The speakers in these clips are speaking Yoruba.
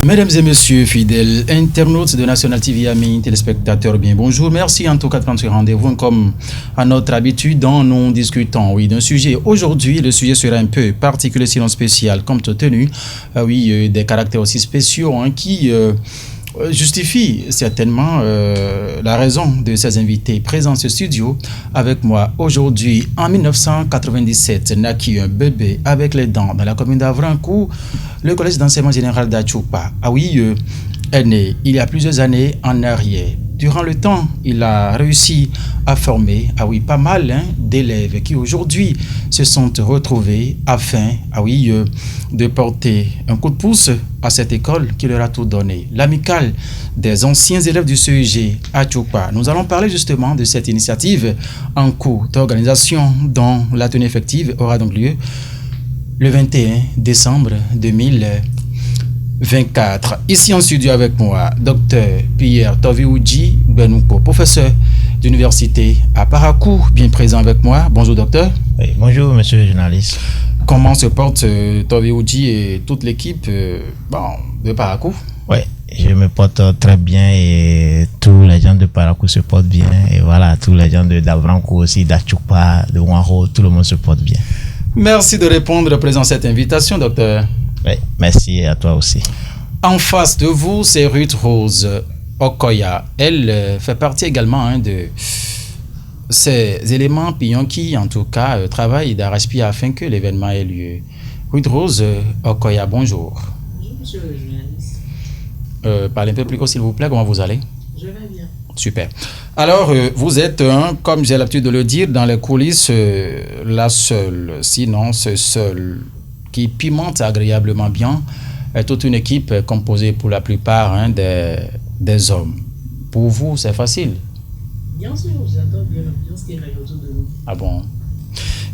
Mesdames et messieurs, fidèles internautes de National TV, amis téléspectateurs, bien bonjour. Merci en tout cas de prendre ce rendez-vous. Comme à notre habitude, nous discutons d'un sujet. Aujourd'hui, le sujet sera un peu particulier, sinon spécial, comme tenu des caractères aussi spéciaux qui justifie certainement la raison de ces invités présents dans ce studio avec moi aujourd'hui. En 1997, naquit un bébé avec les dents dans la commune d'Avrancourt, le collège d'enseignement général d'Achoupa. Est né il y a plusieurs années en arrière. Durant le temps, il a réussi à former pas mal d'élèves qui aujourd'hui se sont retrouvés afin de porter un coup de pouce à cette école qui leur a tout donné. L'amicale des anciens élèves du CEG à Tchoupa. Nous allons parler justement de cette initiative en cours d'organisation dont la tenue effective aura donc lieu le 21 décembre 2024. Ici en studio avec moi, Dr Pierre Tovioudji Benouko, professeur d'université à Parakou, bien présent avec moi. Bonjour docteur. Oui, bonjour monsieur le journaliste. Comment se porte Tovioudji et toute l'équipe de Parakou? Oui, je me porte très bien et tous les gens de Parakou se portent bien. Et voilà, tous les gens d'Avrancourt aussi, d'Achoupa, de Ouaro, tout le monde se porte bien. Merci de répondre présent à cette invitation, docteur. Oui, merci à toi aussi. En face de vous, c'est Ruth Rose Okoya. Elle fait partie également de ces éléments pions qui, en tout cas, travaillent d'arrache-pied afin que l'événement ait lieu. Ruth Rose Okoya, bonjour. Bonjour, monsieur le journaliste. Parlez un peu plus haut, s'il vous plaît. Comment vous allez? Je vais bien. Super. Alors, vous êtes, comme j'ai l'habitude de le dire, dans les coulisses, la seule, sinon ce seul, qui pimente agréablement bien toute une équipe composée pour la plupart des hommes. Pour vous, c'est facile? Bien sûr, j'adore bien l'ambiance qui règne autour de nous. Ah bon?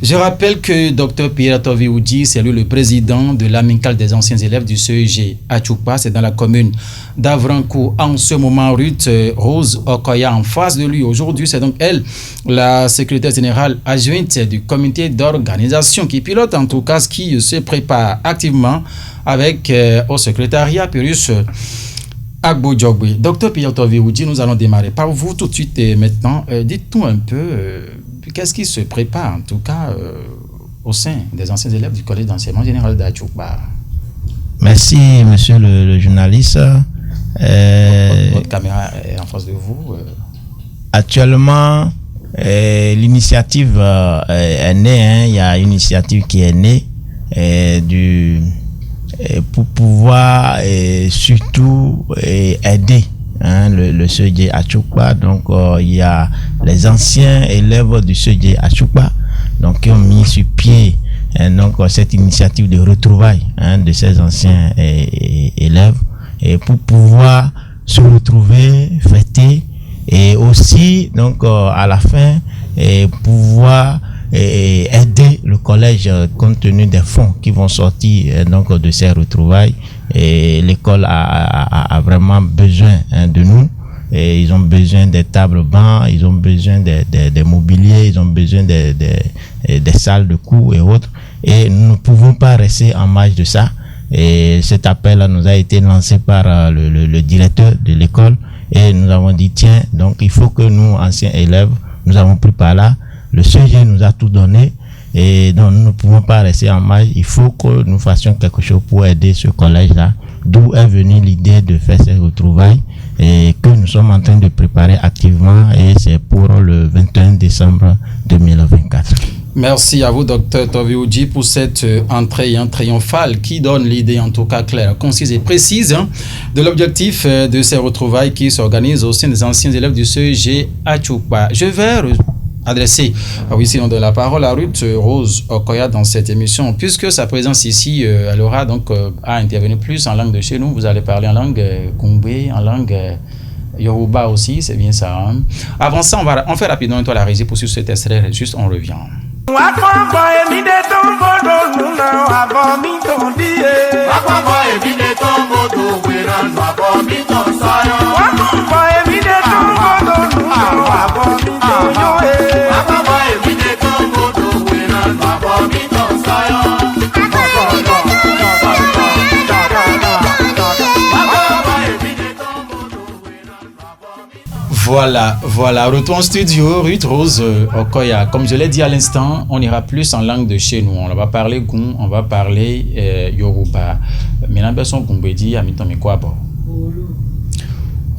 Je rappelle que Dr Pierre Tovioudji, c'est lui le président de l'amicale des anciens élèves du CEG à Tchoupa, c'est dans la commune d'Avrancourt. En ce moment, Ruth Rose Okoya en face de lui. Aujourd'hui, c'est donc elle, la secrétaire générale adjointe du comité d'organisation qui pilote en tout cas ce qui se prépare activement avec au secrétariat Pyrrhus Agbodjogbe. Dr Pierre Tovioudji, nous allons démarrer par vous tout de suite et maintenant. Dites-nous un peu qu'est-ce qui se prépare en tout cas au sein des anciens élèves du collège d'enseignement général d'Achoupa. Merci monsieur le journaliste. Votre caméra est en face de vous. Actuellement, l'initiative est née. Il y a une initiative qui est née pour pouvoir surtout aider le CEG Achoupa. Donc il y a les anciens élèves du CEG Achoupa qui ont mis sur pied cette initiative de retrouvailles de ces anciens élèves et pour pouvoir se retrouver, fêter et aussi à la fin pouvoir aider le collège compte tenu des fonds qui vont sortir de ces retrouvailles. Et l'école a vraiment besoin de nous. Et ils ont besoin des tables bancs, ils ont besoin des mobiliers, ils ont besoin des salles de cours et autres. Et nous ne pouvons pas rester en marge de ça. Et cet appel nous a été lancé par le directeur de l'école. Et nous avons dit, tiens, donc il faut que nous, anciens élèves, nous avons pris par là. Le CEG nous a tout donné. Et donc nous ne pouvons pas rester en marge. Il faut que nous fassions quelque chose pour aider ce collège-là. D'où est venue l'idée de faire ces retrouvailles et que nous sommes en train de préparer activement et c'est pour le 21 décembre 2024. Merci à vous, Dr Tovioudji, pour cette entrée triomphale qui donne l'idée en tout cas claire, concise et précise de l'objectif de ces retrouvailles qui s'organisent au sein des anciens élèves du CEG à Tchoupa. Je vais adresser sinon de la parole à Ruth Rose Okoya dans cette émission, puisque sa présence ici, elle aura donc à intervenir plus en langue de chez nous. Vous allez parler en langue Kongbe, en langue Yoruba aussi, c'est bien ça. Avant ça, on fait rapidement la régie pour suivre cet extrait, juste on revient. Voilà, retour en studio, Ruth Rose Okoya. Comme je l'ai dit à l'instant, on ira plus en langue de chez nous. On va parler Goun, on va parler Yoruba. Maintenant, personne Gumbedi, à mi-temps, mais quoi, bon?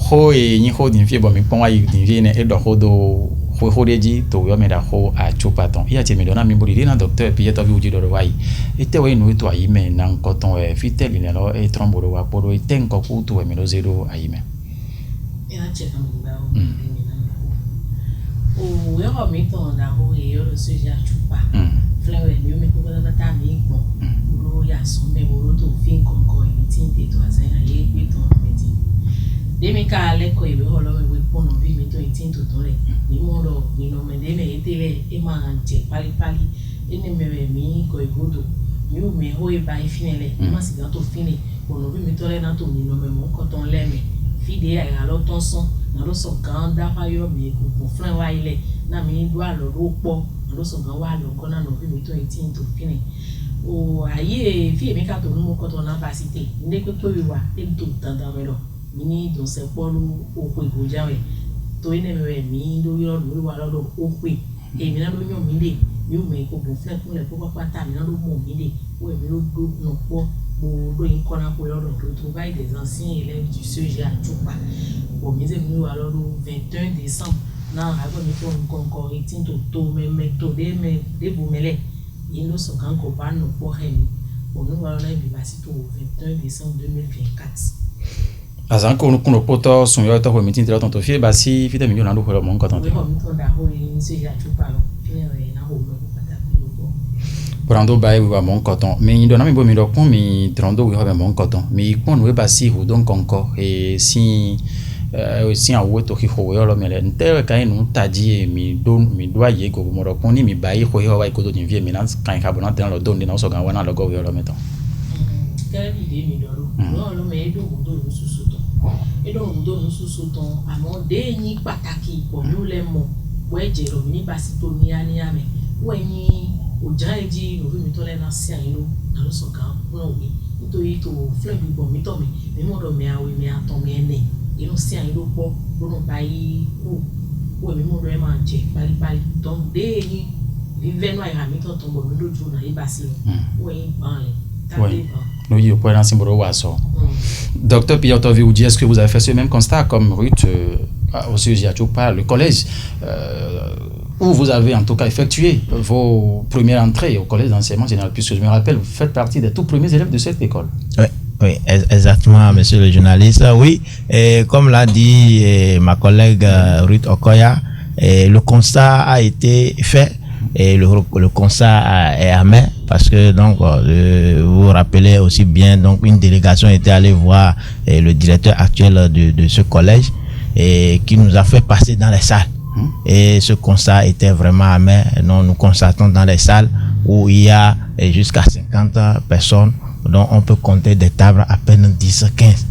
Ho et ni ho d'infie, bon, mais pour y d'infie, et de ho do. Ho deji to yo me da ho a chupaton iya te me dona mi bodi na docteur puis to bi uji do wai e te we no to ayi me na nkoton e fitel ni lo e trombo do wa podo e ten ko ku to me no zero ayi me ina che kan ba o yo ho mi to na ho e yo so ja chupa flower mi me ko da ta mi gbon ro ya so me wo to fin kon ko ni tin te to asen aye gbe to me ti demi ka le ko ibe ho lo me we pono bi mi to tin to tore ni mo lo ni no me de me etele e ma ante pali ene me mi ko igodo mi o me ho e ba finele ma si ga to fini pono bi mi tore na to ni no me mo ko ton le me fide a lo ton son na lo so kan da fa yo mi ko flan wa ile na mi do a lo po na lo so gan wa lo ko na no bi mi to tin to fini o aye fi mi ka to mo ko to na ba site nde pe wi wa e to tan da me lo mini don se polu o pe goja we to ine me mi do yo lo wa lo o pe e mi na lo yan mi le mi o me ko bo fle kun le po pata mi na lo mo mi le o mi lo do no po bo do yin kona ko yo do retrouvailles des anciens élèves du CEG à Tchoupa bo mi ze mi wa lo 21 décembre na a go mi to nkan ko itin to me to de bo mele yin lo so kan ko ba no po he mi bo no wa lo na bi ba si to 21 décembre 2024 azan ko no poto son yo to ko mitin tira tonto fie ba si fite mi yo na do ko mo nko tonto Brando ba wi wa mon coton mais do na mi bo mi do pon mi trondo wi ha mon coton mi pon we ba si hu don konko e si a woto ki ho yo lo mele nte ka inu taji mi do aye go mo do pon ni mi ba yi ho yo wa ko do din vie mi nan kan ka bona ten lo don ni na so gan wa na lo go yo lo meton kare bi de mi do ro lo me do do susu to e do no susu to amo de yin pàtàkì po mi o le mo we je ro mi ba si to ni ani ame we ni oja eji no mi to le na si ayin lo na lo so kan no mi nítorí to fle bi bo mi to mi mo do mi awe mi aton mi ene inu si ayin lo po lo no ba yi ku we mi mo do e ma je pali don de yin vive no ai mi to bo mi doju na yi ba si we yin ba le oui. Oui, au point d'enseignement. Docteur Piyotovi Oudji, est-ce que vous avez fait ce même constat comme Ruth au sujet à Tchoupa, le collège, où vous avez en tout cas effectué vos premières entrées au collège d'enseignement général, puisque je me rappelle, vous faites partie des tout premiers élèves de cette école. Oui, exactement, monsieur le journaliste. Oui, et comme l'a dit ma collègue Ruth Okoya, le constat a été fait. Et le constat est amer parce que donc vous vous rappelez aussi bien, donc une délégation était allée voir le directeur actuel de ce collège et qui nous a fait passer dans les salles. Et ce constat était vraiment amer. Non, nous constatons dans les salles où il y a jusqu'à 50 personnes, dont on peut compter des tables à peine 10, 15.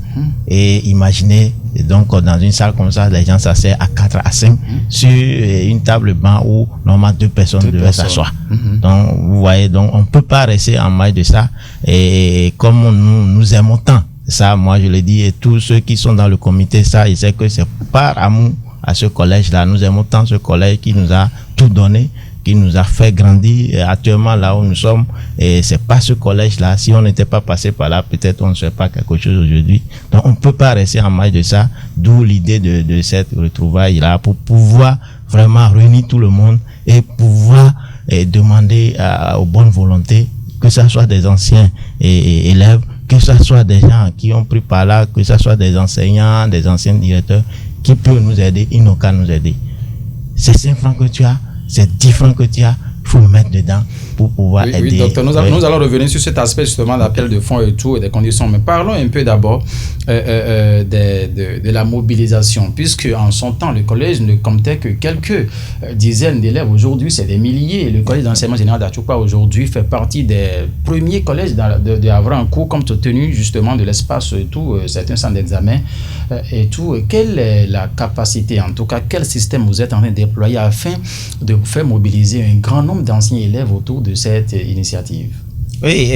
Et imaginez, donc dans une salle comme ça, les gens s'asseyent à 4 à 5 sur une table banc où normalement 2 personnes devaient s'asseoir. Donc vous voyez, donc on peut pas rester en maille de ça. Et comme nous aimons tant ça, moi je le dis, et tous ceux qui sont dans le comité, ça, ils savent que c'est par amour à ce collège-là. Nous aimons tant ce collège qui nous a tout donné, qui nous a fait grandir. Et actuellement là où nous sommes, et c'est pas ce collège-là. Si on n'était pas passé par là, peut-être on ne serait pas quelque chose aujourd'hui. Donc on peut pas rester en marge de ça. D'où l'idée de cette retrouvaille-là pour pouvoir vraiment réunir tout le monde et pouvoir demander aux bonnes volontés, que ce soit des anciens élèves, que ce soit des gens qui ont pris par là, que ce soit des enseignants, des anciens directeurs, qui peuvent nous aider, ils n'ont qu'à nous aider. C'est 5 francs que tu as, c'est 10 francs que tu as, il faut mettre dedans pour pouvoir aider. Oui, docteur, nous allons revenir sur cet aspect justement d'appel de fonds et tout, et des conditions. Mais parlons un peu d'abord de la mobilisation, puisque en son temps, le collège ne comptait que quelques dizaines d'élèves. Aujourd'hui, c'est des milliers. Le collège d'enseignement général d'Atchoupa aujourd'hui fait partie des premiers collèges d'avoir un cours comme tenu justement de l'espace et tout, certains centres d'examen et tout. Quelle est la capacité, en tout cas, quel système vous êtes en train de déployer afin de faire mobiliser un grand nombre d'anciens élèves autour de cette initiative? Oui,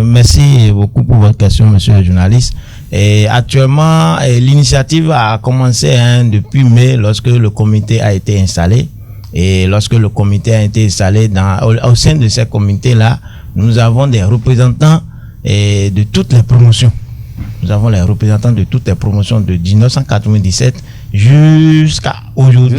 merci beaucoup pour votre question, monsieur le journaliste. Et actuellement, l'initiative a commencé depuis mai lorsque le comité a été installé. Et lorsque le comité a été installé, au sein de ce comité-là, nous avons des représentants de toutes les promotions. Nous avons les représentants de toutes les promotions de 1997 jusqu'à aujourd'hui.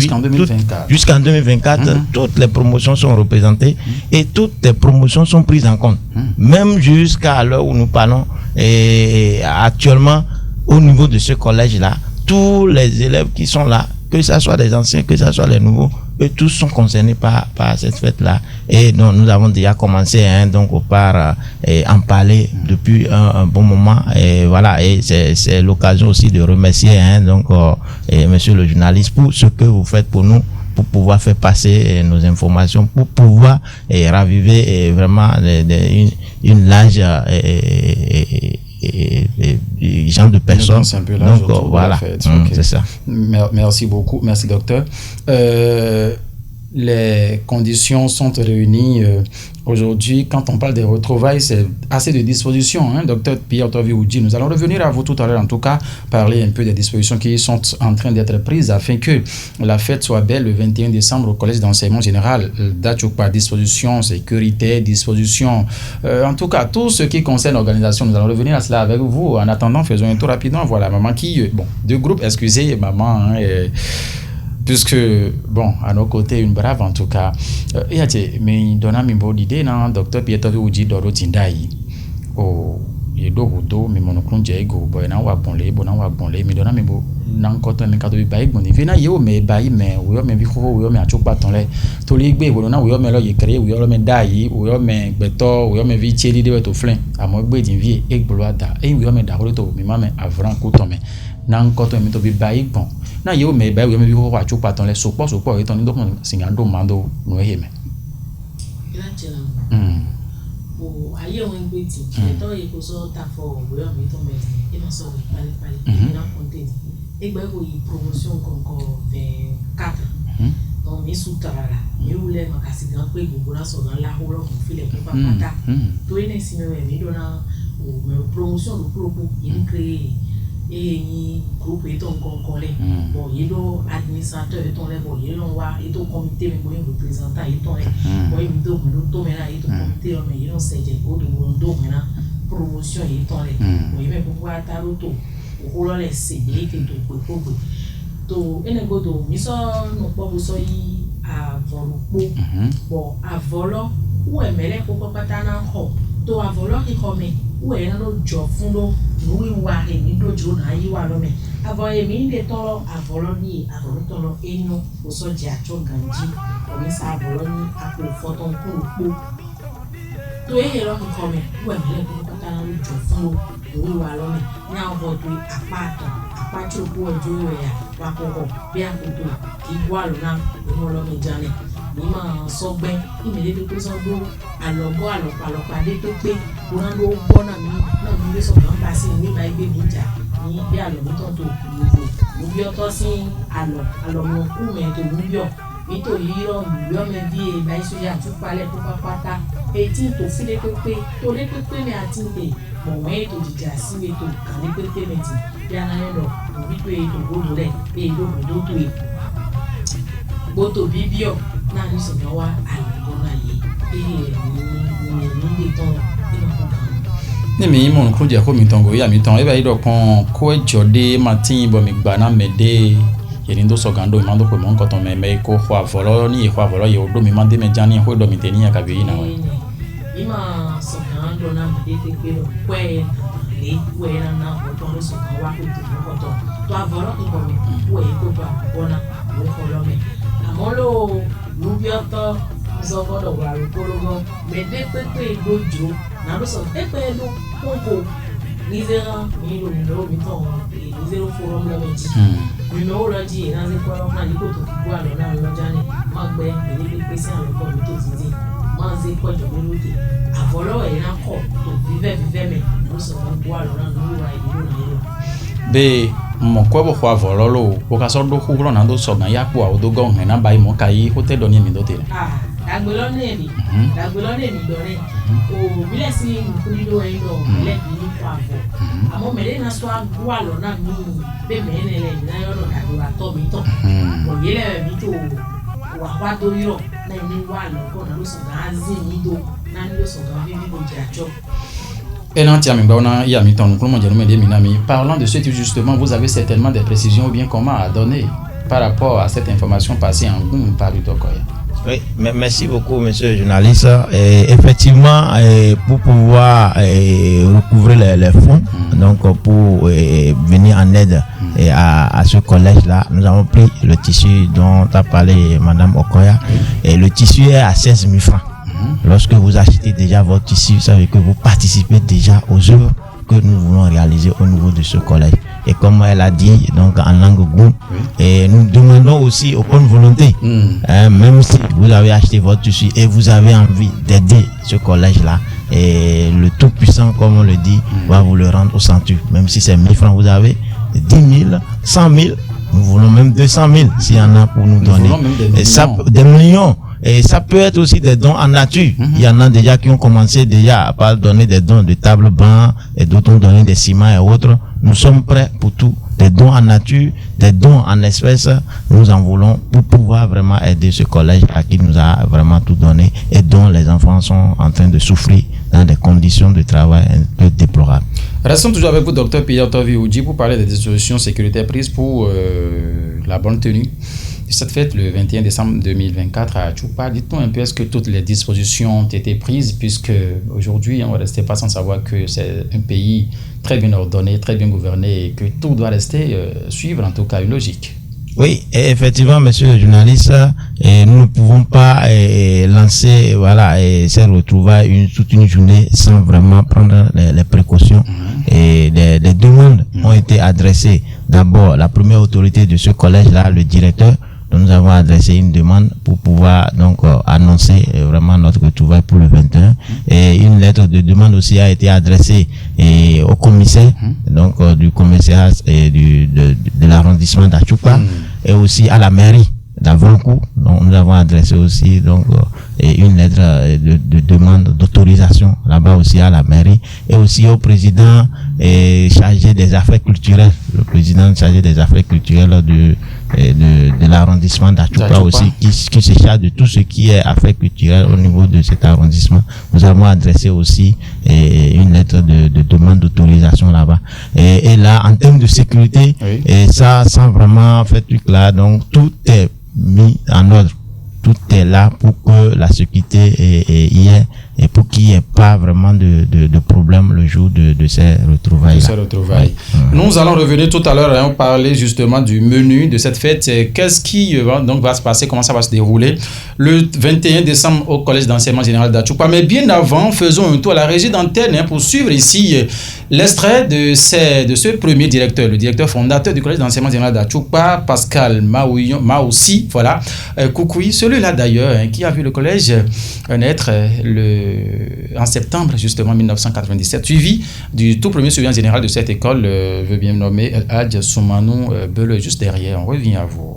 Jusqu'en 2024, toutes les promotions sont représentées et toutes les promotions sont prises en compte. Même jusqu'à l'heure où nous parlons, et actuellement, au niveau de ce collège-là, tous les élèves qui sont là, que ce soit les anciens, que ce soit les nouveaux, eux tous sont concernés par cette fête-là. Et donc, nous avons déjà commencé donc par en parler depuis un bon moment. Et voilà, et c'est l'occasion aussi de remercier donc monsieur le journaliste pour ce que vous faites pour nous, pour pouvoir faire passer nos informations, pour pouvoir raviver vraiment une large genre de personnes. Donc voilà, c'est ça. Merci beaucoup, merci docteur. Les conditions sont réunies aujourd'hui. Quand on parle des retrouvailles, c'est assez de dispositions. Docteur Pierre Tovi-Oudji, nous allons revenir à vous tout à l'heure, en tout cas, parler un peu des dispositions qui sont en train d'être prises afin que la fête soit belle le 21 décembre au Collège d'enseignement général d'Achoupa. Dispositions, sécurité, dispositions, en tout cas, tout ce qui concerne l'organisation. Nous allons revenir à cela avec vous. En attendant, faisons un tour rapidement. Voilà, maman qui... Bon, deux groupes, excusez, maman... puisque, bon, à nos côtés, une brave en tout cas. Mais donna mi bo l'idée, non, docteur Pierre Tovi-Oudji Doro Tindai. Oh, yedo hudo, mi monokron jego, boy, na wa bonle, mi donna mi bo, nan koto, mi kato bi bayi, boni, vena yo me bayi, me, uyo me viko, uyo me achokpa tonle, toligbe, wona, uyo me lo ye kreye, uyo me dayi, uyo me beto, uyo me vi cheli de to flen, amogbe dinvie, ek boloada, uyo me da to, mi mame avran kutome, nan koto, mi to bi bayi, bon. Na yo me ba yo me bi ko wa chu paton le sopo e ton do singa do mando no he me ila chela o aye won gbe ti e to e ko so ta fo we o mi to me e ma so pale na content e gba ko yi promotion konko 24 donc mi sutara mi ule makasi gan pe gbogbo na so gan la ho ro fi le pa pata to ene si me mi do na o me promotion do propo in créer et groupe et ton concole bon il do administrateur et ton bon il on va et ton comité mais bon représentant et ton bon il do mais là et ton comité mais il on sait au do mais là promotion et ton bon il même pour ta roto o lo le CD que to ene godo mi so no po so yi avolo bon avolo ou emele ko pata na ho to avolo ki come ou e no jo fundo lui wa e ni do jo na yi wa lo me avo e mi de to avolo to lo eno o so je acho ganji o mi sa avolo ni apo foto ko to e lo ki come ou emele ko pata na jo fundo lui wa lo me ni avo to apacho ko jo ya wa ko bi akoto igwa lo na mo lo mi jane ni ma so gbe imele to so do alogo alopalopa de to pe ran lo gbo na mi so kan ba si ni ba igbe mi ja ni bi alo mi ton to mo bi o to si alo mo ku me to mo bi o mi to yiro mi yo me bi e ba iso ya tu pale to pata e ti to fi de pe to le pe me ati de mo we to dija si me to kan le pe me ti bi ana lo mo bi pe to go le e do to e boto bibio na ni so no wa alugona ye ni de ton ni mi mon ko je ko mi ton go ya mi ton e ba ido kon ko jode matin bo mi gba na mede ye ni do so gando mi mando ko mon ko ton me ko ho avolo ni ho avolo ye odo mi mande me jani ho do mi teni ya ka bi na wa ima so gando na mede te pe ro kwe le we na ho ton so kan wa ko to avolo ki ko mi we ko ba bona we ko lo me amolo nubiato zogodo wa rukorogo mede pepe dojo na lo so pepe lo konko nizera mi lo mi ton nizero forum lo meji mi no lo ji na ze ko na ni ko to gwa lo na lo jani ma gbe mede pepe si an ko mi to titi ma ze ko jo mi lode avolo e na ko to vive me lo so gwa lo na lo wa ido na yo be mo ko bo kwa vololo o ka so do ku ro na do so gan ya po a do go hen na bai mo kai ho te do ni mi do te dagbelo ne mi do re o bile si nkuri do e do le bi kwa vo amo mele na so agwa lo na mi be mele le na yo lo da do ato mi to o yele mi to wa kwa do yo na ni wa lo ko na lo so ga zi mi do na ni lo so ga vi ko ja cho. Parlant de ce type, justement, vous avez certainement des précisions ou bien comment à donner par rapport à cette information passée en Goum par Utokoya. Oui, merci beaucoup, monsieur le journaliste. Effectivement, pour pouvoir recouvrer les fonds, donc pour venir en aide à ce collège-là, nous avons pris le tissu dont a parlé Madame Okoya. Et le tissu est à 16 000 francs. Lorsque vous achetez déjà votre tissu, ça veut dire que vous participez déjà aux œuvres que nous voulons réaliser au niveau de ce collège. Et comme elle a dit, donc en langue Goum, et nous demandons aussi aux bonnes volontés, même si vous avez acheté votre tissu et vous avez envie d'aider ce collège-là, et le Tout-Puissant, comme on le dit, va vous le rendre au centuple. Même si c'est 1000 francs, vous avez 10 000, 100 000, nous voulons même 200 000 s'il y en a pour nous donner. Des millions. Et ça peut être aussi des dons en nature. Il y en a déjà qui ont commencé déjà à donner des dons de table banc et d'autres ont donné des ciments et autres. Nous sommes prêts pour tout. Des dons en nature, des dons en espèces, nous en voulons pour pouvoir vraiment aider ce collège à qui nous a vraiment tout donné et dont les enfants sont en train de souffrir dans des conditions de travail un peu déplorables. Restons toujours avec vous, Dr Pierre Tovi-Oudji, pour parler des dispositions sécuritaires prises pour la bonne tenue de cette fête le 21 décembre 2024 à Tchoupa. Dites-nous un peu, est-ce que toutes les dispositions ont été prises, puisque aujourd'hui on ne restait pas sans savoir que c'est un pays très bien ordonné, très bien gouverné et que tout doit rester suivre en tout cas une logique. Oui, et effectivement, monsieur le journaliste, nous ne pouvons pas lancer ces retrouvailles toute une journée sans vraiment prendre les précautions. Et les demandes ont été adressées. D'abord, la première autorité de ce collège-là, le directeur, dont nous avons adressé une demande pour pouvoir donc annoncer vraiment notre retrouvaille pour le 21. Et une lettre de demande aussi a été adressée au commissaire, donc du commissariat de l'arrondissement d'Atchoupa, et aussi à la mairie d'Avancourt. Donc nous avons adressé aussi donc une lettre de demande d'autorisation là-bas aussi à la mairie, et aussi au président chargé des affaires culturelles, le président chargé des affaires culturelles de l'arrondissement d'Atchoupa aussi, qui se charge de tout ce qui est affaires culturelles au niveau de cet arrondissement. Nous avons adressé aussi une lettre de demande d'autorisation là-bas. Et là, en termes de sécurité, et ça, sans vraiment faire truc là, donc tout est mis en ordre. Tout est là pour que la sécurité y ait et pour qu'il n'y ait pas vraiment de problème le jour de ces retrouvailles. Nous allons revenir tout à l'heure parler justement du menu de cette fête. Qu'est-ce qui donc va se passer, comment ça va se dérouler le 21 décembre au Collège d'enseignement général d'Atchoupa. Mais bien avant, faisons un tour à la régie d'antenne pour suivre ici l'extrait de ce premier directeur, le directeur fondateur du Collège d'enseignement général d'Atchoupa, Pascal Maoussi, voilà, Koukoui, celui-là d'ailleurs qui a vu le collège naître en septembre justement 1997, suivi du tout premier surveillant général de cette école, veut bien nommer El Hadj Soumanou Bele, juste derrière. On revient à vous.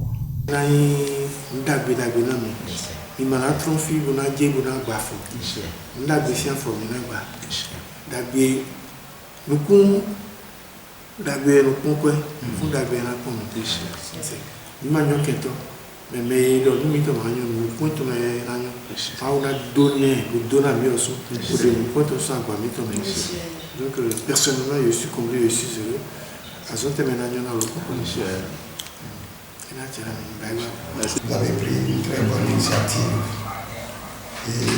Mais donc nous mettons nous pointons les agneaux. On a donné, nous donnons mieux aussi. Nous pointons ça quoi, mettons les. Donc personnellement, je suis comblé, je suis heureux. À ce terme, nous avons le coup. Vous avez pris une très bonne initiative. Et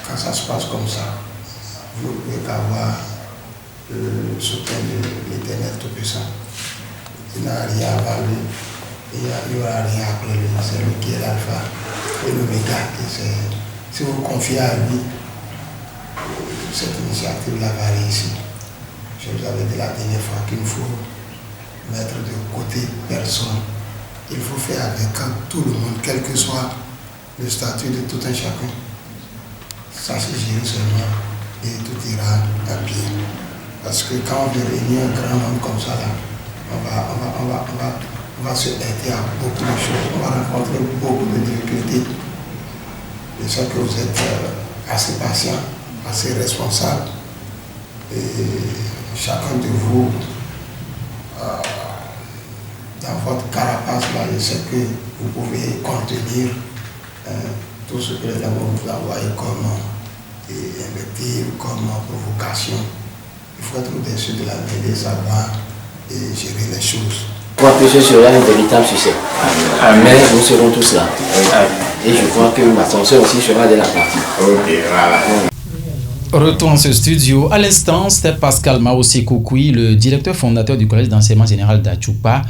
quand ça se passe comme ça, vous pouvez avoir le soutien de l'Éternel Tout-Puissant. Il n'a rien à parler. Il n'y aura rien après lui, c'est lui qui est l'alpha et l'oméga. Si vous confiez à lui, cette initiative-là va réussir. Je vous avais dit la dernière fois qu'il faut mettre de côté personne. Il faut faire avec tout le monde, quel que soit le statut de tout un chacun. Ça se gère seulement et tout ira à pied. Parce que quand on veut réunir un grand nombre comme ça, là, on va se aider à beaucoup de choses, on va rencontrer beaucoup de difficultés. Je sais que vous êtes assez patient, assez responsable. Et chacun de vous, dans votre carapace, là, je sais que vous pouvez contenir tout ce que les gens vous envoyer comme invective, comme provocation. Il faut être au-dessus de la mêlée, savoir gérer les choses. Je crois que ce sera un véritable succès. Mais nous serons tous là. Et je crois que ma soeur aussi sera de la partie. Ok, voilà. Retour en ce studio. À l'instant, c'était Pascal Maossi Koukoui, le directeur fondateur du Collège d'enseignement général d'Achupa.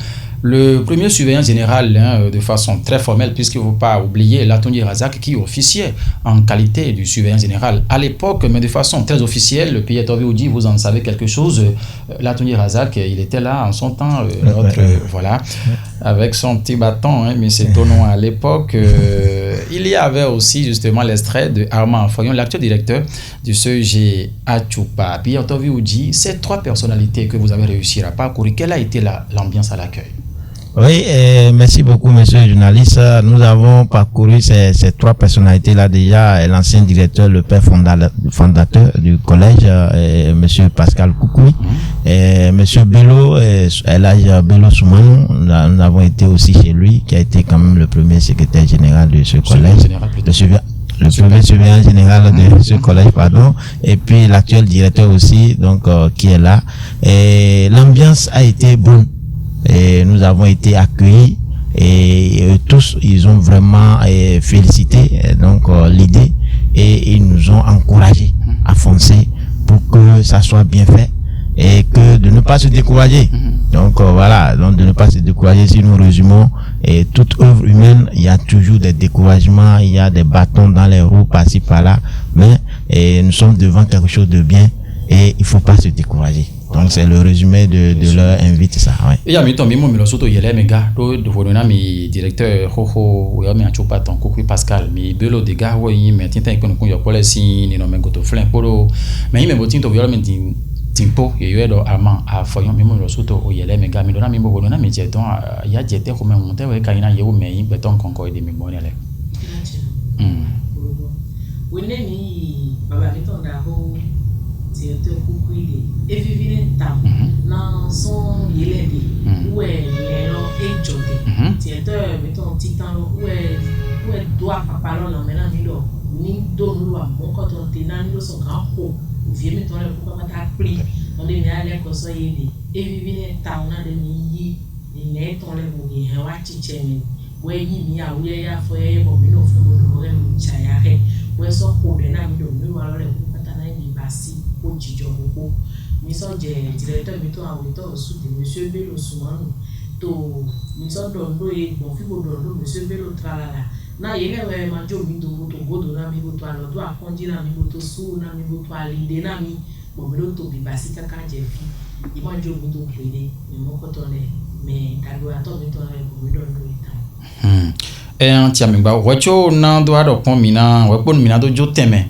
Le premier surveillant général, de façon très formelle, puisqu'il ne faut pas oublier Latonyi Razak qui officiait en qualité du surveillant général à l'époque, mais de façon très officielle. Le Pierre Oudi, vous en savez quelque chose. Latonyi Razak, il était là en son temps, voilà, avec son petit bâton, mais c'est ton nom à l'époque. Il y avait aussi justement l'extrait de Armand Foyon, l'actuel directeur du CEG Achupa. Pierre Oudi, ces trois personnalités que vous avez réussi à parcourir, quelle a été l'ambiance à l'accueil? Oui, merci beaucoup, monsieur le journaliste. Nous avons parcouru ces trois personnalités-là déjà. L'ancien directeur, le père fondateur du collège, monsieur Pascal Koukoui, monsieur Bello, Elhadji Bello Soumanou. Nous avons été aussi chez lui, qui a été quand même le premier secrétaire général de ce collège. Le premier surveillant général de ce collège, pardon, et puis l'actuel directeur aussi, donc qui est là. Et l'ambiance a été bonne. Et nous avons été accueillis et tous ils ont vraiment félicité donc l'idée et ils nous ont encouragés à foncer pour que ça soit bien fait et que de ne pas se décourager. Donc voilà, donc de ne pas se décourager. Si nous résumons, et toute œuvre humaine, il y a toujours des découragements, il y a des bâtons dans les roues par-ci par-là, mais nous sommes devant quelque chose de bien et il faut pas se décourager. Donc c'est le résumé de leur invite ça. Ouais. Et ya mi tombi mo mi lo soto yele me ga do de mi directeur Hoho o ya mi Achupa ton Koukoui Pascal mi belo de ga wo yin me tinta ikun kun yo policy ni no me goto flen poro me yin me botin to yo me timpo ye yo do Armand a Foyon mi mo lo soto o yele me ga mi do na mi bo na mi je don ya je te ko me monte we ka ina ye wo me yin beton konko de mi mo nele. We ne mi baba mi ton da ho directeur Koukoui de evivine tam na son yelede où est l'élan et jodé directeur mettons titan où est doit papa là maintenant ni do nous a mon quand on te na nous son grand pro vieux mettons le pourquoi pas pris on est aller comme ça yede evivine tam na de ni yi ne ton le mo ye wa chiche mi we yi mi a we ya fo ye bo mi no fo do re mi cha ya re we so ko de na mi do mi wa le ko pata na ni basi o jijo ko mi so je directeur mi to àwọn to su de monsieur Bello Soumanou to mi so do ndo e bon fi go do monsieur Bello tralala na ye le we ma jo mi do godo na mi go to alo do akonji na mi go to su na mi go to alide na mi bo mi lo to bi basi kaka je fi i ma jo mi do pele mi mo ko to le me dago ato mi to le bo mi do ndo ita en tia mi gba wocho na do ado pon mi na we pon mi na do jo teme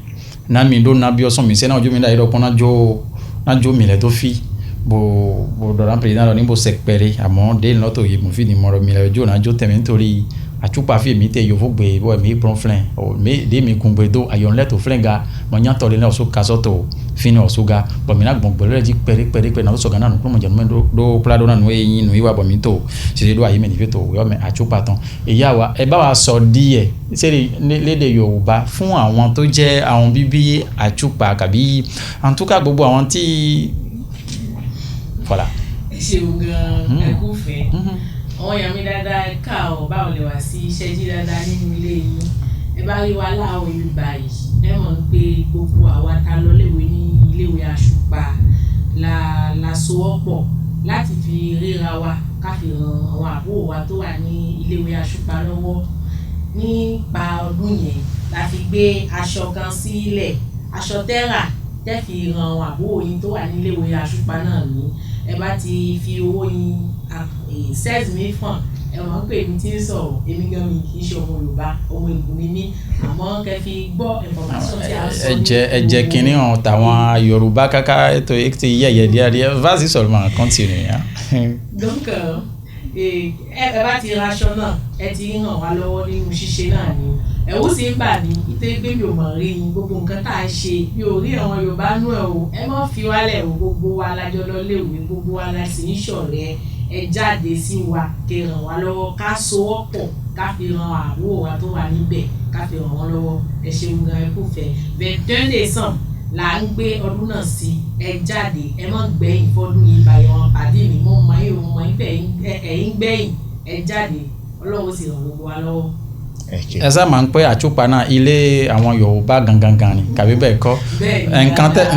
na mi do na bi oso mi se na jo mi da iro pon na jo mi le to fi bo do ran president ni bo sekpere amo de no to yi mo fi ni mo ro mi le jo na jo teme ntori Achupa fi mi te yo fo gbe bo mi pron flen o me de mi kun gbe do ayon le to flen ga mo nya to le na so kasoto fini osuga bo mi na gbon gbe le ji pere na so ga na no mo je no do plado na no yin no iwa bo mi to se do ayi me ni fe to yo me Achupa ton e ya wa e ba wa so die se lédè Yorùbá fún àwọn tó jẹ́ àwọn bíbí Achupa kàbí en tout cas gbogbo àwọn tí voilà ṣe gan ẹ kú fẹ́ àwọn èèyàn mi dáadáa ká ọ báwo lè wá sí iṣẹ́ jí dáadáa nínú ilé yín ẹ bá rí wa láwọn ìlú báyìí ẹ mọ̀ pé gbogbo àwa ta lọ léwe ní iléèwé Achupa la sowọ́pọ̀ láti fi ríra wa ká fi ran àwọn àbúrò wa tó wà ní iléèwé Achupa lọ́wọ́ nípa ọdún yẹn la fi gbé aṣọ kan sílẹ̀ aṣọ tẹ́rà tẹ́ fi ran àwọn àbúrò yín tó wà ní iléèwé Achupa náà ní ẹ bá ti fi owó yín 16,000 francs ẹ mọ̀ pé èmi ti ń sọ̀rọ̀ èmi gan mi kì í ṣe ọmọ Yorùbá ọmọ Ègùn ni mí àmọ́ kẹ́ fi gbọ́ information tí a sọ ní ẹ jẹ́ kínní hàn tàwọn Yorùbá kaka ètò ètò yẹ̀yẹ̀ díẹ̀ vas-y seulement continue donc ẹ bá ti ra aṣọ náà ẹ ti ràn wá lọ́wọ́ nínú ṣíṣe náà ni ẹ̀wù sì ń bà mí ìtẹ́ pé mi ò mọ̀ rí yín gbogbo nǹkan tá a ṣe mi ò rí àwọn Yorùbá nú ẹ̀ o ẹ má fi wálẹ̀ o gbogbo wa lájọ lọ léèwé gbogbo wa la sì ń ṣọ̀rẹ́ ẹ jáde sí wa kẹ́ ràn wá lọ́wọ́ ká sowọ́pọ̀ ká fi ran àbúrò wa tó wà níbẹ̀ ká fi ràn wọ́n lọ́wọ́ ẹ ṣeun gan ẹ kú fẹ́ 21 décembre là ń gbé ọdún náà sí ẹ jáde ẹ má gbẹ̀yìn fọ́dún yìí báyọ̀ wọn pàdé mi mọ́ mọ́ ẹ̀yìn mọ́ ẹ̀yìn gbẹ̀yìn ẹ jáde Ọlọ́run sì ràn gbogbo wa lọ́wọ́. ẹ sá máa ń pẹ́ àtúpa náà ilé àwọn Yorùbá gangan ni kàbí bẹ́ẹ̀ kọ́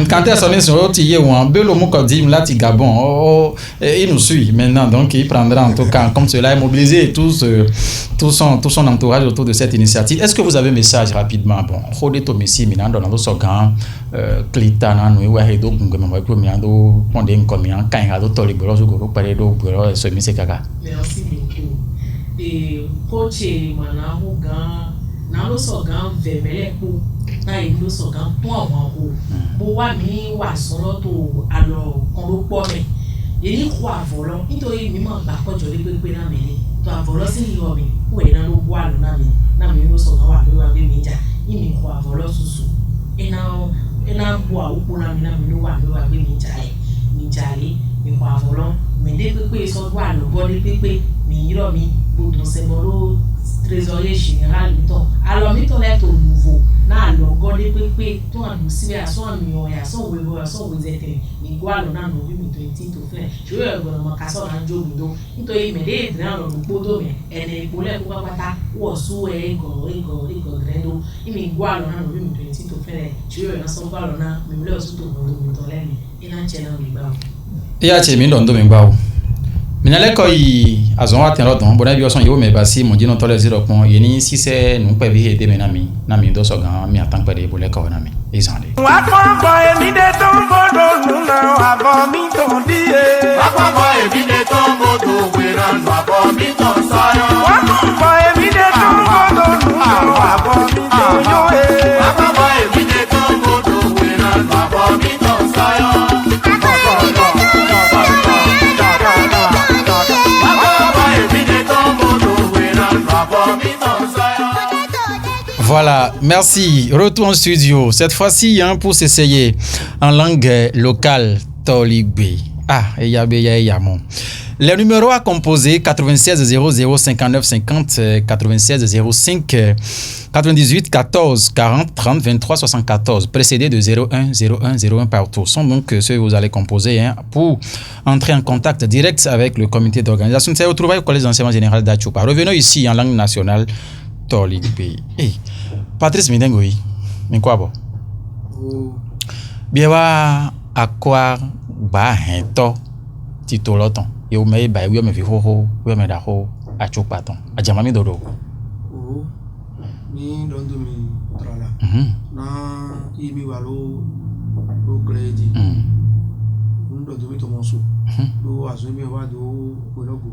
nǹkan tẹ́ sọ nísìnyí ó ti yé wọn Bello Mukoddim láti Gabon il nous suit maintenant donc il prendra en tout cas comme cela et mobiliser tout son entourage autour de cette initiative. Est-ce que vous avez un message rapidement bon Khode to mesi mina ndo na so gan klita na no wa he do gungo me ko mi ando ponde nko mi an kan ha do tori gboro so go pare do gboro so mi se kaka. Merci beaucoup. Et coach manahu gan na lo so gan vemele ku na ilu so gan pon awon o bo wa mi wa so lo to alo kan lo po me èyí kó àvọ̀lọ́ nítorí mi máa gbà kọjọ lé pépé náà mi ní tó àvọ̀lọ́ sí ìyọ̀ mi kó ẹ̀ náà ló bọ́ àlọ́ náà mi ló sọ̀rọ̀ wà lórí abẹ́ mi jà yìí mi kó àvọ̀lọ́ ṣoṣo ẹ̀nà bọ́ àwòkọ́ náà mi ló wà lórí abẹ́ mi jà ẹ̀ mi jà lé mi kó àvọ̀lọ́ mi dé pépé sọ́dọ̀ àlọ́bọ́ dé pépé mi yírọ̀ mi gbọdọ̀ sẹ́bọ̀ ló trésorier général mi tán àlọ́ mi tán lẹ́tọ̀ nouveau náà lọ gọ́dé pépé tó àdùn síbẹ̀ àsọ̀ àmì ọ̀yà àsọ̀ òwúrọ̀ àsọ̀ òwúzẹ̀tẹ̀ ìgbó àlọ́ náà lọ bí mi 20 tó fẹ́ ṣòro ẹ̀gbọ́n ọmọ kásọ̀ náà jó mi dó nítorí mẹ̀dẹ́ ìdílé náà lọ́dún kó dó mẹ́ ẹ̀nà ìpolẹ̀ kó pápátá wọ̀ sú ẹ̀gọ̀ gẹ̀rẹ́dó ìmì ìgbó àlọ́ náà lọ bí mi 20 tó fẹ́ ṣòro ẹ̀gbọ́n sọ́gbó àlọ́ náà mímúlẹ̀ ọ̀sùn tó mọ̀ mi tán lẹ́nu iná ń ṣe náà mi gbà ó. ìyá tì mí lọ́ndọ́ mi gbà ó minaleko yi azon wa tenro don bona bi oson yo me basi mo jino tole zero pon ye ni sise nu pe bi ede me na mi do so gan mi atan pe de bole ko na mi izande wa kon boy mi de ton bodo nu na wa bo mi ton die wa kon boy mi de ton bodo we na wa bo mi ton sayo wa kon boy mi de ton bodo nu na wa bo mi ton yo e wa kon boy mi de ton bodo we na wa bo mi ton sayo. Voilà, merci. Retour en studio. Cette fois-ci, pour s'essayer en langue locale, Toligbe. Ah, Eyamon. Les numéros à composer 96 00 59 50 96 05 98 14 40 30 23 74 précédés de 01 01 01 partout sont donc ceux que vous allez composer pour entrer en contact direct avec le comité d'organisation. C'est retrouvé au collège d'enseignement général d'Achupa. Revenons ici en langue nationale Toligbe. Patrice Midengui, Minkwabo. Biewa akwa ba hento titoloton. Yo me ba yo me vi ho yo me da ho Achupa ton. Ajama mi dodo. Ni dondo mi trala. Na ibi walo o grade. Ndo do mi to monso. Do azu mi wa do ologo.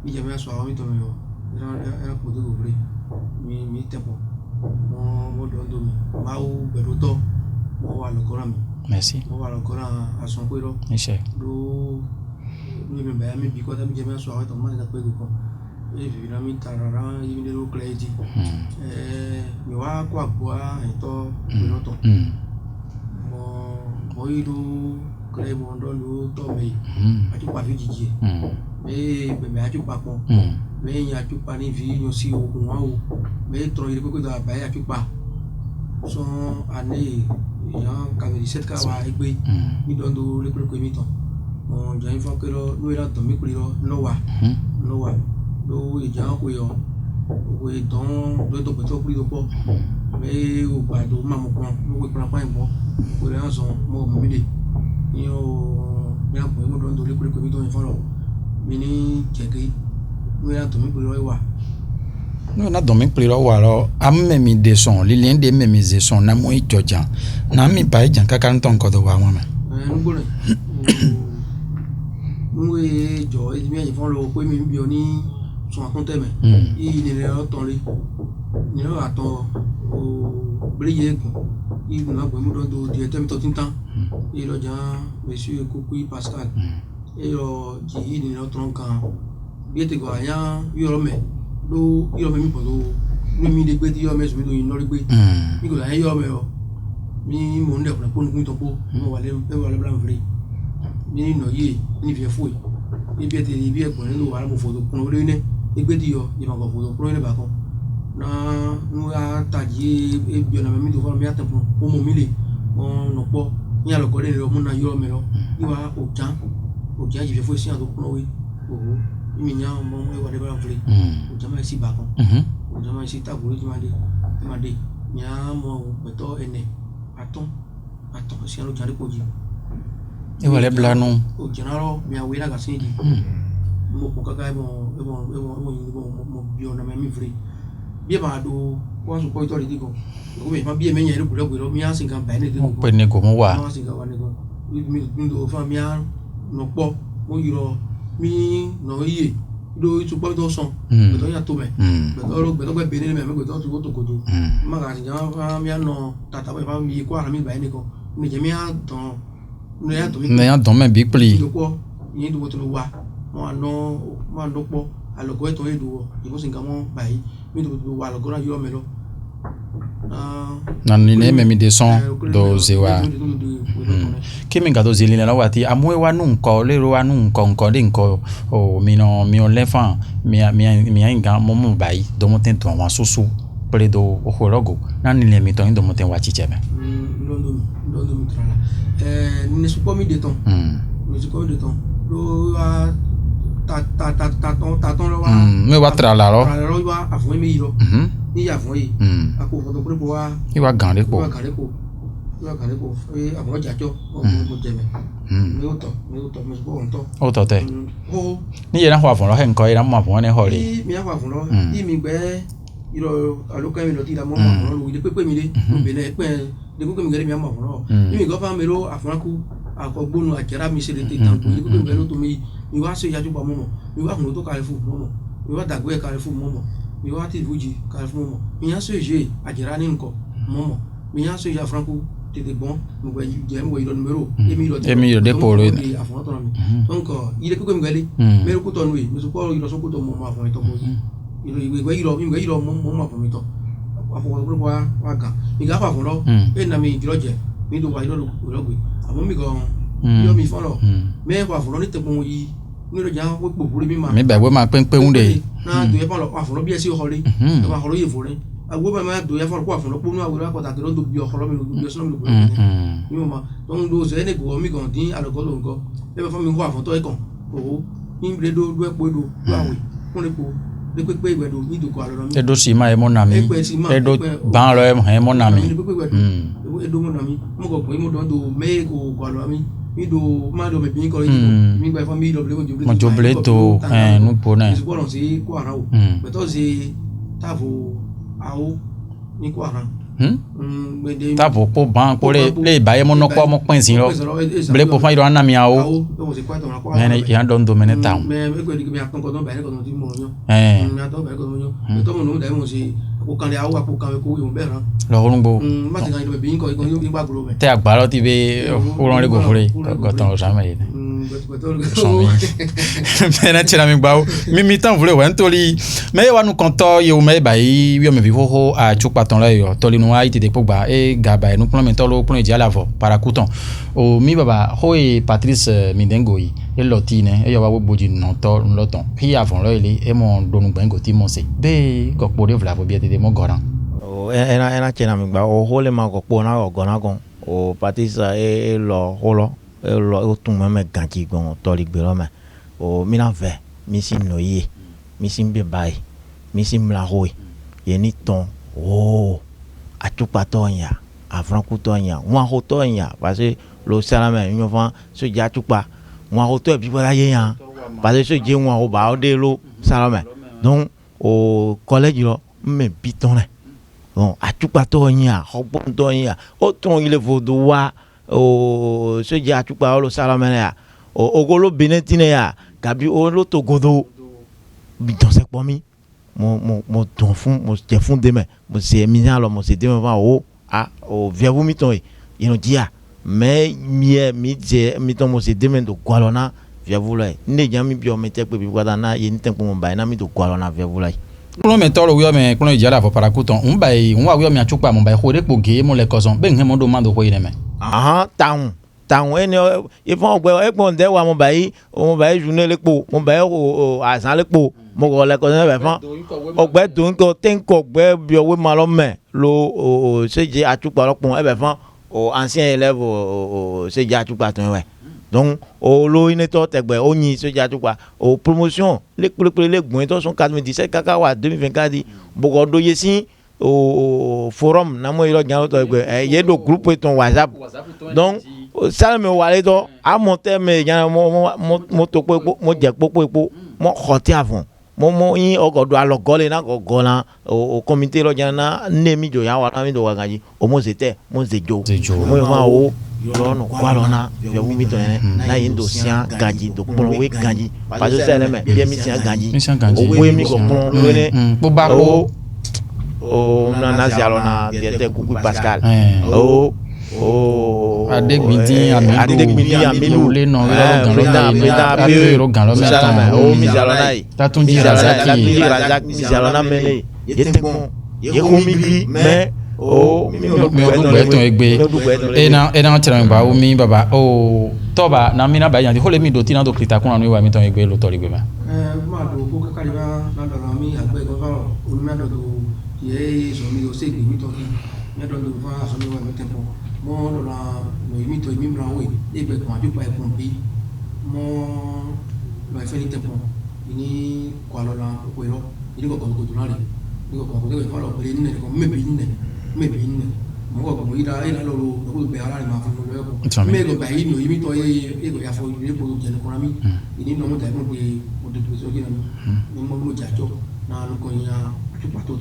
Mi je me aso awon mi to mi yo. Era ko do bre. Mi tempo. Mo dondo mi. Ma o beru to. Mo wa lo koran mi. Merci. Mo wa lo koran asun ko ro. Iṣẹ́. Do mi be ba mi bi ko ta mi je me aso awon to ma ni pe go ko. Évidemment, tarara, il est au crédit. Mais wa quoi boire et tout, l'autre. Bon, il doit créer mon don le tomber. A tu pas vu Didier. Mais a tu pas con. Mais il y a tu pas ni vie aussi au moins. Mais trop il faut que dans a tu pas. Son année, il y a 17 cas à écouter. Il donne le plus que mi-temps. On j'ai une fois que nous il a tombé pour Noah. Do ìjà ko yo o ìtàn do to peto pri do po me o gba do ma mo kan mo pe pa ìbọn o le an so mo mi de ni o mi an po mo do le pe mi to yin folo mi ni keke mo ya to mi pe lo wa no na do mi pe lo wa lo am mi de son li len de mi ze son na mo ijojan na mi ba ijan kaka nton ko do wa mo me ngore mo e jo e mi yin folo pe mi bi oni son compte mais il ne le temps les ne le attend au briller il n'a pas eu de directeur tout le temps il a déjà monsieur Kokoui Pascal et il ne le temps quand bien te quoi il y a mais do il a même pas mi de gbe ti yo me so mi do yin lori gbe mi ko la yo me o mi mo nde ko kun to po mo wale bla mvre mi no ye ni vie fo ni bi te bi e ko ni lo wa mo fo to kun ore ne gbe ti yo ni ma ko fo to kun ne ba kan na nu a taji e bi ona mi do fo mi atempo o mo mi le mo no po ni alo ko le lo mo na yo me lo ni wa o jan ji vie fo si an to kun we o mi nya mo mo wa de bla mvre o jan ma si ba kan o jan ma si ta bo ti ma de nya mo beto ene aton si alo jare ko ji e wale blanu o janaro mi awira ga sin di mo ko kaka mo bio na mi free bi ba do ko so ko to ri ko mi ma bi me yen ku lo mi asin kan ba ni de mo pe ni ko mo wa mo asin kan wa ni ko mi do fa mi an no po mo yiro mi no ye do tu po to son do ya to me do be ni me me do tu ko to ma ga sin ja fa mi an no tata ba mi ko ara mi ba ni ko mi je mi an ton ne ya don me big play ko yin do to wa mo no po alogo e to e do ibo sin kan mo ba yi mi do wa alogo na yo me lo na ni ne me mi de son do zewa kimi ga do zeli na wati amwe wa nu nko le ro wa nu nko de nko o mi o lefa mi nga mo ba yi do mo ten to wa soso pre do o horogo na ni le mi to do mo ten wa chicheme ndo mi trala ne su po mi de ton lo wa ta ton lo wa me wa trala ro wa afun mi ro ni ya fun yi ako fo to pre wa iwa gan le po e afun jajo mo jeme mi o to mi su po on to o to te o ni ye na ho afun ro he nko ira mo afun ne ho ri mi afun ro yi mi gbe iro alokan mi lo ti da mo afun ro ile pepe mi le mo be le pe de ko mi gere mi afun ro mi go fa mi ro afun ku akogbonu akera mi se le te tan ko ile ko mi gere to mi wa se yaju pa mo mi wa kun to kale fu mo mi wa dagbe kale fu mo mi wa ti fuji kale fu mo mi ya se je ajera ni nko mo mi ya se ya franku tete bon mo gbe je mo iro numero emi iro de poro afun to na mi donc ile ko mi gele me ro ko to nu mi so ko iro so ko to mo afun to mo iro mo afun mi to afun ko wa ga mi ga afun lo e na mi jiro je mi do wa iro lo gbe amo mi go yo mi folo me ko afun lo ni te mo yi ni lo jan wo gbogbo mi ma mi ba we ma penpe unde na do e folo afun lo bi e si ho le e wa ho lo ye fo le agbo ba ma do e folo ko afun lo po nu awere ko ta ke lo do bi ho lo mi lo bi so mi lo bo ni mo ma don do se ne go mi gan din alogo lo nko e be fo mi ko afun to e kan o ni bre do e po do awe kun le po de pepe igbedo ni do ko alo mi edo si ma e mo na mi edo ban lo e mo na mi edo mo na mi mo go po mo do me ko alo mi mi do ma do me bi ko mi gba fo mi do mo joble to nu po na si ko lon si ko ara o be to si tavo awo ni ko ara tavo po ban po le ba e mo no ko mo pin sin lo ble po fa iro na mi awo mene ya don do mene town me e ko di mi akon ko don ba e ko don ti mo yan na to ba e ko mo yan to mo no da mo si ko kan le awo apo kan ko yo be ran lo rungo ma ti kan do bi ko yo bi gba gro be te agbaro ti be o ron re go fure ko ton o sama ye mena tira mi gba o mi tan vule wa ntori me wa nu kan to ye o me ba yi wi o me vi ho a chupa ton la yo to linu wa ite de po gba e ga ba nu plan me to lo plan di ala vo para kuton o mi baba ho e Patrice Mindengo yi e loti ne e yo wa gboji no to loton hi avon lo ile e mo donu gbengo ti mo se be go po de vla bo bi ete de mo goran o ena chena mi gba o hole ma go po na go gona gon o Patrice e lo holo e lo o tun me ganji gon to li gbe lo me o mi na ve mi sin no ye mi sin be bai mi sin mla hoy ye ni ton o atupa to nya avran ku to nya won ho to nya parce que lo salama yon fan so ja atupa won ho to bi wala ye yan parce que so je won ho ba o de lo salama donc o collège lo me biton le bon atupa to nya ho bon to nya o ton il faut do wa o so ja atupa lo salama ya o golo benetine ya gabi o lo to godo biton se po mi mo don fun mo je fun de me mo se mi na lo mo se de me va o o via vous miton y no dia mais mi je mi ton mo se de me do gwalona via vous là ne jam mi bio mete pe bi kwada na ye ni tempo mo ba na mi do gwalona via vous là Kulo metolo wiyo me kulo ijala fo para kuton. Umbai unwa wiyo me achukpa mo bai khode po ge mo le koson. Ben he mo do mando ko ine me. Tàwọn ẹni ìfọ̀n ọ̀gbẹ́ ẹ̀gbọ́n dẹ́ wa mo bá yí journée lépo mo bá yí àzán lépo mo kọ̀ lẹ́kọ̀ọ́ sẹ́fẹ̀ fún ọ̀gbẹ́ tó ń kọ́ tẹ́ńkọ̀ ọ̀gbẹ́ bí ọwọ́ máa lọ mẹ́ lo ṣèjì àtúpà lọ́pọ̀ ẹ̀bẹ̀ fún ancien élève ṣèjì àtúpà tó ń wẹ̀ donc lo inétọ́ tẹ̀gbẹ́ ó yin ṣèjì àtúpà promotion lépèlépèlé lẹ́gbọ̀n tó sún 2017 kaka wa 2024 bọ̀gọ̀ dóye sí forum namo yiro gan to egbe yedo groupe ton WhatsApp donc ça me wale to a monter me gan mo to popo mo je popo mo khote avant mo yin ogodo alogole na gogola o comité lo gan na nemi jo ya wa mi do wa ganji o mo zete mo zejo mo ma o yono kwalona yo mi to na yindo sian ganji do pon we ganji parce que ça le me bien mi sian ganji o we mi go pon le bo ba ko nana zialona diete kuku Pascal adegbidi amilu le no ro gan lo metan mi zialona yi tatunji razaki mi zialona mele yete mo ye komigi mais mi odugbe ton egbe ena tira ba o mi baba o toba na mina ba yan di hole mi do tina do krita kun anu wa mi ton egbe lo tori gbe ma ma do ko kakari ba na do mi agbe go fa o mi na do ye so mi o se gbe mi to ki me do do fa so mi wa mi tempo mo do la no mi to mi bra we e be ko aju pa e kon bi mo lo e fe ni tempo ini kwa lo la ko yo ini ko do na re ni ko ko de fa lo pe ni ko me bi ni mo ko mo ida lo ko be ara ni ma fu lo ko me ko ba yi no mi to ye ko ya fo ni ko je ko na mi ini no mo da mo be mo de so ki na mi mo ja jo na lo ko ya aju pa to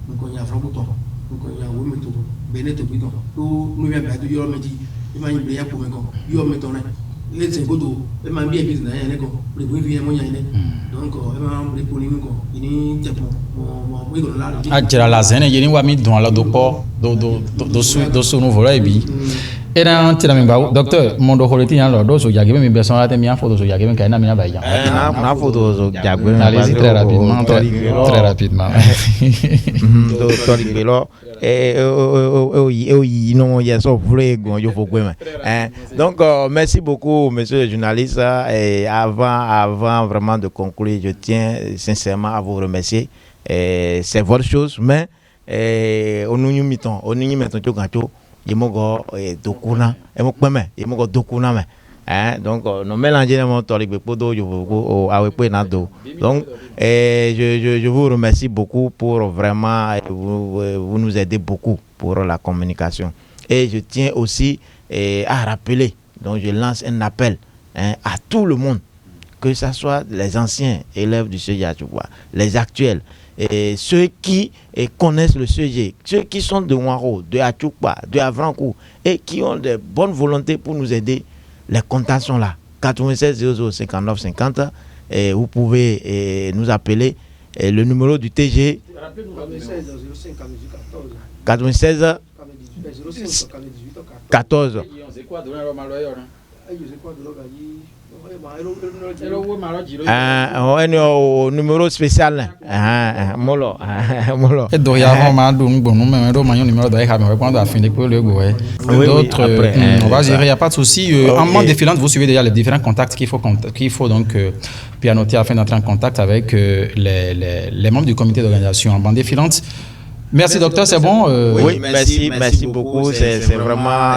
nǹkan yẹn afọlọ́kùtọ̀ nǹkan yẹn àwọn mẹ́tò bẹ́ẹ̀ tó gbìtọ̀ tó lórí ẹ̀bẹ̀ àti yọ̀ọ́ mẹ́tì ẹ máa ń gbé yẹn kó mẹ́kọ̀ yọ̀ọ́ mẹ́tọ̀ rẹ̀ ẹ ṣe gbọ́dọ̀ ẹ máa ń bí ẹ̀bí ìsìnlẹ̀ yẹn lẹ́kọ̀ rẹ̀bùn ìfi yẹn mọ́ yẹn lẹ́ donc ẹ máa ń rẹ̀pọ̀ ní nǹkan ìní tẹ̀pọ̀ mọ̀ ìgbọ̀n láàrin. a jẹrà làzẹ́nẹ̀ yẹn ni wàá mi dùn àlọ́ do sunu fọlọ́ ibi era tira mi ba docteur mon do holeti yan lo do so jagbe mi be son la te mi an photo so jagbe ka na mi na ba yan na photo so jagbe allez très rapidement do tori gelo non il y a so vrai gon yo fo gbe donc merci beaucoup monsieur le journaliste et avant vraiment de conclure je tiens sincèrement à vous remercier c'est votre chose mais onunyu miton to gancho yemogo dokuna emokpeme yemogo dokuna me donc no mélanger mon toligbe podo yo awepe na do donc je vous remercie beaucoup pour vraiment vous nous aidez beaucoup pour la communication et je tiens aussi à rappeler donc je lance un appel à tout le monde que ça soit les anciens élèves du CEG, les actuels et ceux qui connaissent le CEG, ceux qui sont de Ouaro, de Atchoukpa, de Avrankou et qui ont de bonnes volontés pour nous aider, les contacts sont là. 96 00 59 50 et vous pouvez nous appeler le numéro du TG 96 14. Numéro spécial molo et do ya vraiment do ngbo no me do manyo numéro do e ka me répondre à fin de pour le go d'autres on va gérer, il y a pas de souci en mode défilante vous suivez déjà les différents contacts qu'il faut donc pianoter afin d'entrer en contact avec les membres du comité d'organisation en bande défilante. Merci docteur, c'est bon oui, merci beaucoup, c'est vraiment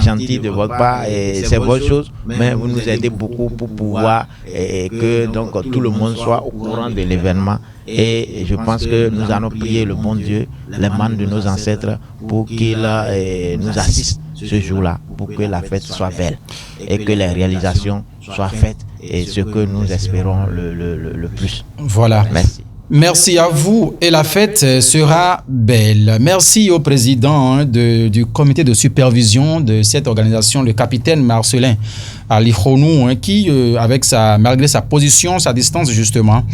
gentil de votre part et c'est votre chose, mais vous nous aidez beaucoup pour pouvoir que donc tout le monde soit au courant de l'événement et je pense que nous allons prier le bon Dieu, les membres de nos ancêtres pour qu'il nous assiste ce jour-là, pour que la fête soit belle et que les réalisations soient faites et ce que nous espérons le plus. Voilà. Merci. Merci à vous et la fête sera belle. Merci au président du comité de supervision de cette organisation, le capitaine Marcelin Ali Khonou, qui, malgré sa position, sa distance justement,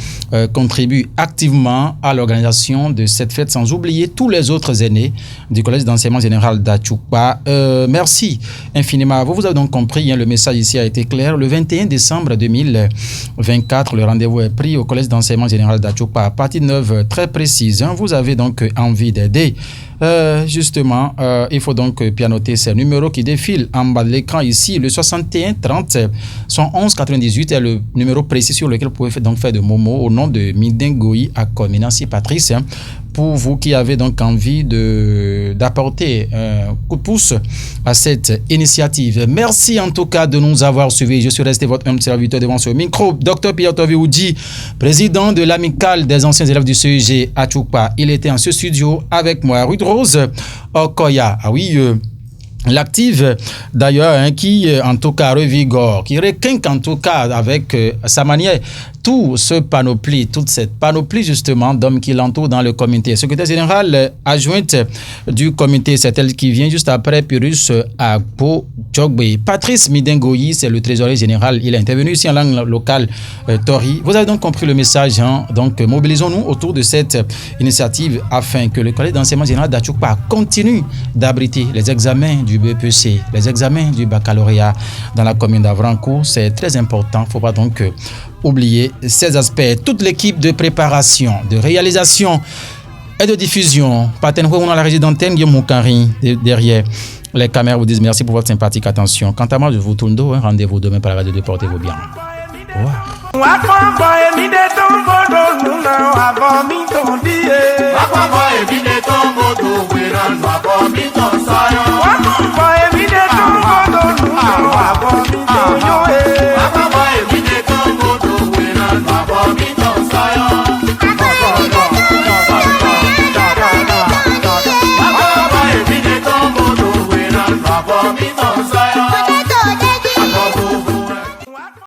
contribue activement à l'organisation de cette fête, sans oublier tous les autres aînés du collège d'enseignement général d'Achukpa. Merci infiniment. Vous avez donc compris, le message ici a été clair. Le 21 décembre 2024, le rendez-vous est pris au collège d'enseignement général d'Achukpa à partir de 9h très précise. Vous avez donc envie d'aider. Justement, il faut donc pianoter ces numéros qui défilent en bas de l'écran ici. Le 61 30 111 98 est le numéro précis sur lequel vous pouvez donc faire de Momo au nom de Midengoï à Merci Patrice. Pour vous qui avez donc envie d'apporter un coup de pouce à cette initiative. Merci en tout cas de nous avoir suivis. Je suis resté votre humble serviteur devant ce micro. Dr Pierre Tovioudi, président de l'amicale des anciens élèves du CEG Achukpa. Il était en ce studio avec moi. Ruth Rose Okoya. Ah oui, l'active d'ailleurs, qui en tout cas revigore, qui requinque en tout cas avec sa manière toute cette panoplie justement d'hommes qui l'entourent dans le comité. Secrétaire général adjointe du comité, c'est elle qui vient juste après Pyrrhus Agbo Djogbe. Patrice Midengoï, c'est le trésorier général. Il est intervenu ici en langue locale Tori. Vous avez donc compris le message. Donc mobilisons-nous autour de cette initiative afin que le collège d'enseignement général d'Achukpa continue d'abriter les examens du BPC, les examens du baccalauréat dans la commune d'Avrancourt. C'est très important. Il ne faut pas donc oublier ces aspects. Toute l'équipe de préparation, de réalisation et de diffusion, Patenho, on a la régie d'antenne, Guillaume Moukari, derrière les caméras, vous disent merci pour votre sympathique attention. Quant à moi, je vous tourne dos. Rendez-vous demain par la radio de Portez-vous bien. Au revoir.